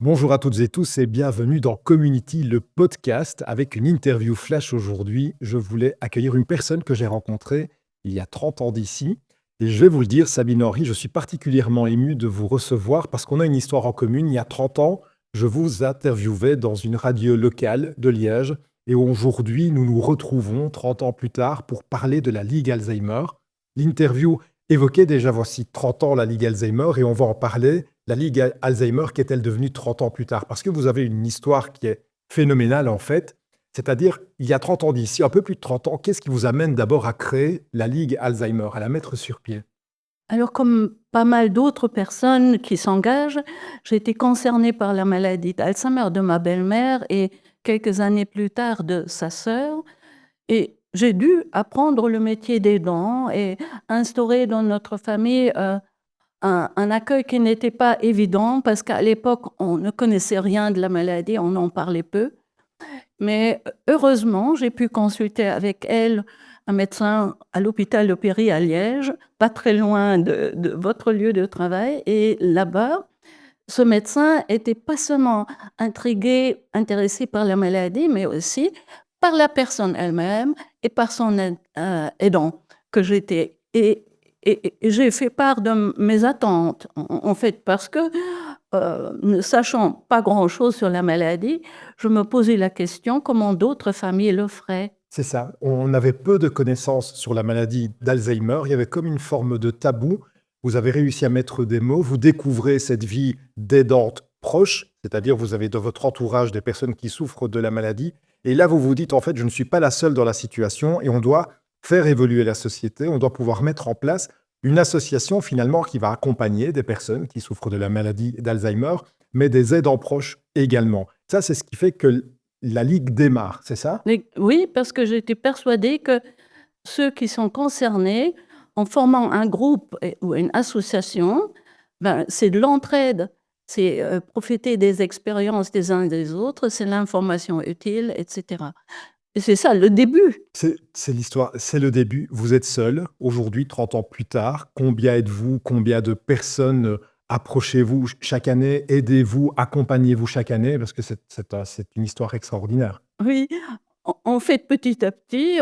Bonjour à toutes et tous et bienvenue dans Community, le podcast, avec une interview flash aujourd'hui. Je voulais accueillir une personne que j'ai rencontrée il y a 30 ans d'ici. Et je vais vous le dire, Sabine Henry, je suis particulièrement ému de vous recevoir parce qu'on a une histoire en commune. Il y a 30 ans, je vous interviewais dans une radio locale de Liège. Et aujourd'hui, nous nous retrouvons 30 ans plus tard pour parler de la Ligue Alzheimer. L'interview évoquait déjà voici 30 ans la Ligue Alzheimer et on va en parler. La Ligue Alzheimer, qu'est-elle devenue 30 ans plus tard? Parce que vous avez une histoire qui est phénoménale en fait. C'est-à-dire, il y a 30 ans d'ici, un peu plus de 30 ans, qu'est-ce qui vous amène d'abord à créer la Ligue Alzheimer, à la mettre sur pied? Alors, comme pas mal d'autres personnes qui s'engagent, j'ai été concernée par la maladie d'Alzheimer de ma belle-mère et quelques années plus tard de sa sœur. Et j'ai dû apprendre le métier d'aidant et instaurer dans notre famille un accueil qui n'était pas évident parce qu'à l'époque, on ne connaissait rien de la maladie, on en parlait peu. Mais heureusement, j'ai pu consulter avec elle un médecin à l'hôpital de Péry à Liège, pas très loin de votre lieu de travail. Et là-bas, ce médecin était pas seulement intrigué, intéressé par la maladie, mais aussi par la personne elle-même et par son aidant que j'étais. Et j'ai fait part de mes attentes, en fait, parce que ne sachant pas grand-chose sur la maladie, je me posais la question comment d'autres familles le feraient. C'est ça. On avait peu de connaissances sur la maladie d'Alzheimer. Il y avait comme une forme de tabou. Vous avez réussi à mettre des mots. Vous découvrez cette vie d'aidante proche, c'est-à-dire vous avez dans votre entourage des personnes qui souffrent de la maladie. Et là, vous vous dites, en fait, je ne suis pas la seule dans la situation et on doit faire évoluer la société. On doit pouvoir mettre en place une association finalement qui va accompagner des personnes qui souffrent de la maladie d'Alzheimer, mais des aidants proches également. Ça, c'est ce qui fait que la Ligue démarre, c'est ça? Mais oui, parce que j'étais persuadée que ceux qui sont concernés, en formant un groupe ou une association, ben, c'est de l'entraide. C'est profiter des expériences des uns et des autres, c'est l'information utile, etc. Et c'est ça le début. C'est l'histoire, c'est le début. Vous êtes seul, aujourd'hui, 30 ans plus tard. Combien êtes-vous? Combien de personnes, approchez-vous chaque année? Aidez-vous, accompagnez-vous chaque année? Parce que c'est une histoire extraordinaire. Oui, en fait, petit à petit,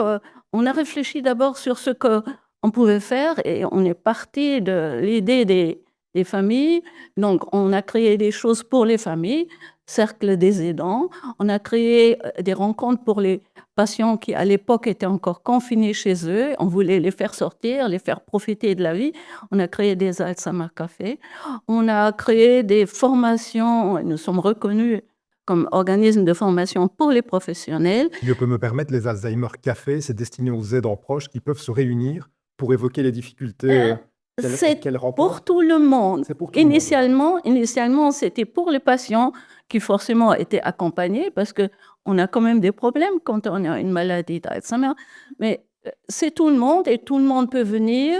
on a réfléchi d'abord sur ce qu'on pouvait faire et on est parti de l'idée des familles. Donc on a créé des choses pour les familles, cercle des aidants. On a créé, des rencontres pour les patients qui, à l'époque, étaient encore confinés chez eux. On voulait les faire sortir, les faire profiter de la vie. On a créé des Alzheimer cafés. On a créé des formations, nous sommes reconnus comme organisme de formation pour les professionnels. Si je peux me permettre, les Alzheimer Café, c'est destiné aux aidants proches qui peuvent se réunir pour évoquer les difficultés. Heu, Quel c'est quel pour rapport? tout le monde. C'est pour tout le monde. Initialement, c'était pour les patients qui forcément étaient accompagnés parce qu'on a quand même des problèmes quand on a une maladie d'Alzheimer. Mais, c'est tout le monde et tout le monde peut venir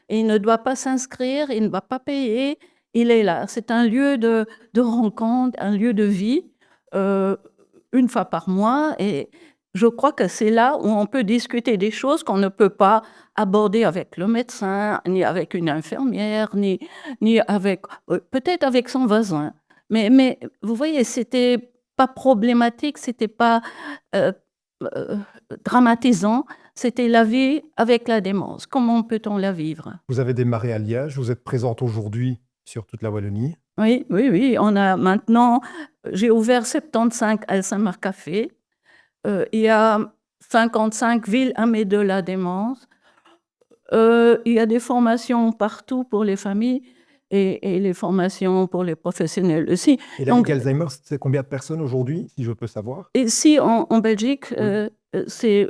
et il ne doit pas s'inscrire, il ne va pas payer. Il est là. C'est un lieu de rencontre, un lieu de vie, heu, une fois par mois et je crois que c'est là où on peut discuter des choses qu'on ne peut pas aborder avec le médecin, ni avec une infirmière, ni avec peut-être avec son voisin. Mais vous voyez, c'était pas problématique, c'était pas, heu heu, dramatisant, c'était la vie avec la démence. Comment peut-on la vivre? Vous avez démarré à Liège, vous êtes présente aujourd'hui sur toute la Wallonie. Oui, oui, oui, on a maintenant j'ai ouvert 75 Alzheimer cafés, il y a 55 villes amies de la démence. Il y a des formations partout pour les familles et les formations pour les professionnels aussi. Et la Ligue Donc Alzheimer, c'est combien de personnes aujourd'hui, si je peux savoir? ici en Belgique, Oui. c'est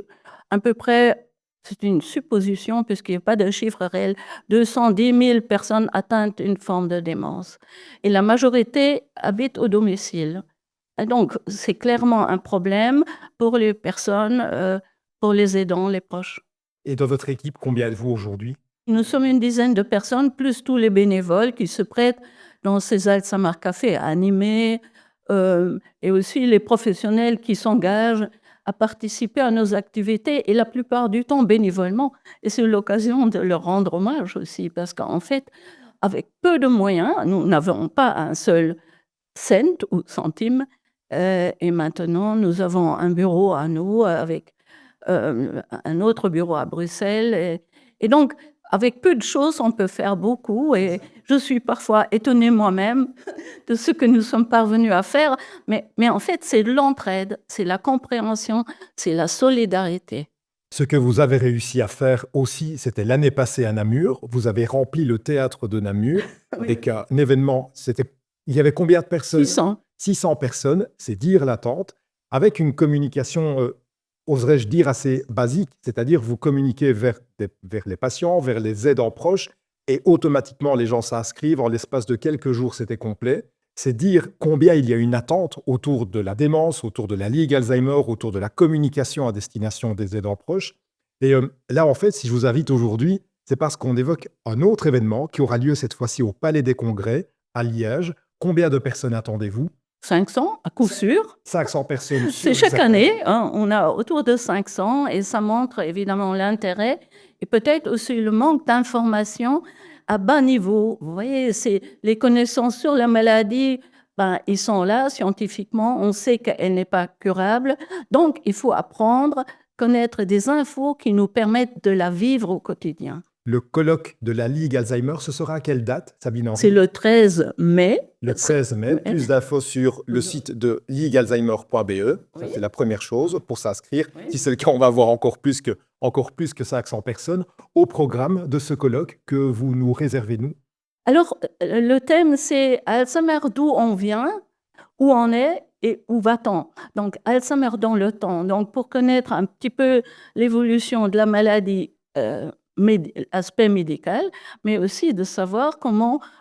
à peu près c'est une supposition puisqu'il n'y a pas de chiffre réel, 210 000 personnes atteintes d'une forme de démence et la majorité habite au domicile et donc c'est clairement un problème pour les personnes, pour les aidants, les proches. Et dans votre équipe, combien êtes-vous aujourd'hui? Nous sommes une dizaine de personnes, plus tous les bénévoles qui se prêtent dans ces Alzheimer cafés à animer, et aussi les professionnels qui s'engagent à participer à nos activités et la plupart du temps bénévolement et c'est l'occasion de leur rendre hommage aussi parce qu'en fait, avec peu de moyens, nous n'avons pas un seul cents ou centimes. Et maintenant, nous avons un bureau à nous avec un autre bureau à Bruxelles. Et donc, avec peu de choses, on peut faire beaucoup. Et je suis parfois étonnée moi-même de ce que nous sommes parvenus à faire. Mais en fait, c'est l'entraide, c'est la compréhension, c'est la solidarité. Ce que vous avez réussi à faire aussi, c'était l'année passée à Namur. Vous avez rempli le théâtre de Namur Oui. avec un événement. Il y avait combien de personnes? 600. 600 personnes, c'est dire l'attente, avec une communication, oserais-je dire, assez basique. C'est-à-dire, vous communiquez vers les patients, vers les aidants proches, et automatiquement, les gens s'inscrivent. En l'espace de quelques jours, c'était complet. C'est dire combien il y a une attente autour de la démence, autour de la Ligue Alzheimer, autour de la communication à destination des aidants proches. Et là, en fait, si je vous invite aujourd'hui, c'est parce qu'on évoque un autre événement qui aura lieu cette fois-ci au Palais des Congrès, à Liège. Combien de personnes attendez-vous? 500, à coup sûr. 500 personnes. C'est chaque année, hein, on a autour de 500 et ça montre évidemment l'intérêt et peut-être aussi le manque d'informations à bas niveau. Vous voyez, c'est les connaissances sur la maladie, ben, ils sont là scientifiquement, on sait qu'elle n'est pas curable. Donc, il faut apprendre, connaître des infos qui nous permettent de la vivre au quotidien. Le colloque de la Ligue Alzheimer, ce sera à quelle date, Sabine Henry? C'est le 13 mai. Le 13 mai. Plus d'infos sur le site de ligalzheimer.be. Ça, c'est la première chose pour s'inscrire. Oui. Si c'est le cas, on va voir encore plus que 500 personnes au programme de ce colloque que vous nous réservez, nous. Alors, le thème, c'est Alzheimer, d'où on vient, où on est et où va-t-on. Donc, Alzheimer dans le temps. Donc, pour connaître un petit peu l'évolution de la maladie, aspect médical, mais aussi de savoir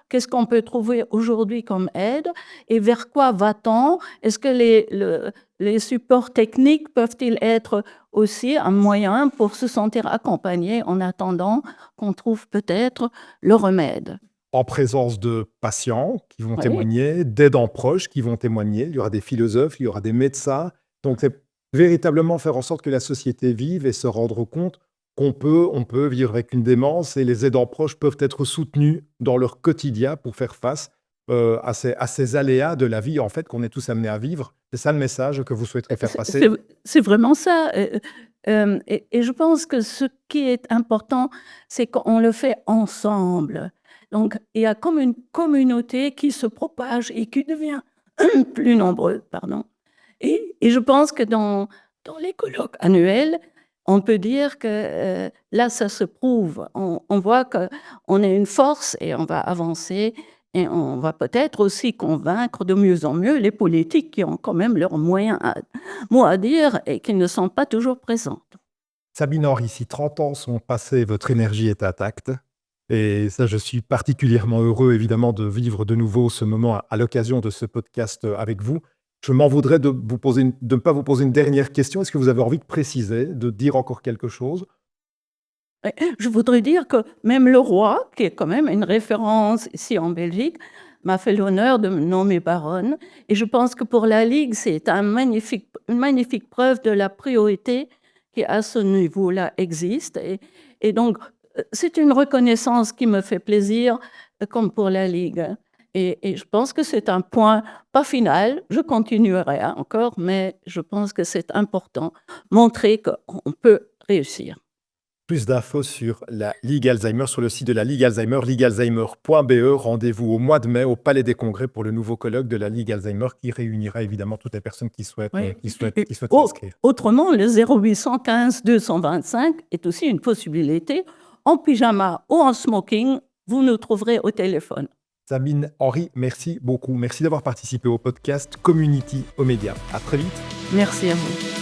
qu'est-ce qu'on peut trouver aujourd'hui comme aide et vers quoi va-t-on. Est-ce que les supports techniques peuvent-ils être aussi un moyen pour se sentir accompagné en attendant qu'on trouve peut-être le remède? En présence de patients qui vont Oui. témoigner, d'aidants proches qui vont témoigner. Il y aura des philosophes, il y aura des médecins. Donc, c'est véritablement faire en sorte que la société vive et se rendre compte on peut vivre avec une démence et les aidants proches peuvent être soutenus dans leur quotidien pour faire face à ces aléas de la vie, en fait, qu'on est tous amenés à vivre. C'est ça le message que vous souhaiterez faire passer? C'est vraiment ça. Et je pense que ce qui est important, c'est qu'on le fait ensemble. Donc, il y a comme une communauté qui se propage et qui devient plus nombreuse, pardon. Et je pense que dans les colloques annuels, on peut dire que là, ça se prouve. On voit qu'on est une force et on va avancer et on va peut-être aussi convaincre de mieux en mieux les politiques qui ont quand même leurs mots à dire et qui ne sont pas toujours présentes. Sabine Henry, si 30 ans sont passés, votre énergie est intacte. Et ça, je suis particulièrement heureux, évidemment, de vivre de nouveau ce moment à l'occasion de ce podcast avec vous. Je m'en voudrais de ne pas vous poser une dernière question. Est-ce que vous avez envie de préciser, de dire encore quelque chose? Je voudrais dire que même le roi, qui est quand même une référence ici en Belgique, m'a fait l'honneur de me nommer baronne. Et je pense que pour la Ligue, c'est une magnifique preuve de la priorité qui, à ce niveau-là, existe. Et donc, c'est une reconnaissance qui me fait plaisir, comme pour la Ligue. Et je pense que c'est un point, pas final, je continuerai encore, mais je pense que c'est important, montrer qu'on peut réussir. Plus d'infos sur la Ligue Alzheimer sur le site de la Ligue Alzheimer, ligalzheimer.be. Rendez-vous au mois de mai au Palais des Congrès pour le nouveau colloque de la Ligue Alzheimer qui réunira évidemment toutes les personnes qui souhaitent s'inscrire. Autrement, le 0815 225 est aussi une possibilité. En pyjama ou en smoking, vous nous trouverez au téléphone. Sabine Henry, merci beaucoup. Merci d'avoir participé au podcast Community aux médias. À très vite. Merci à vous.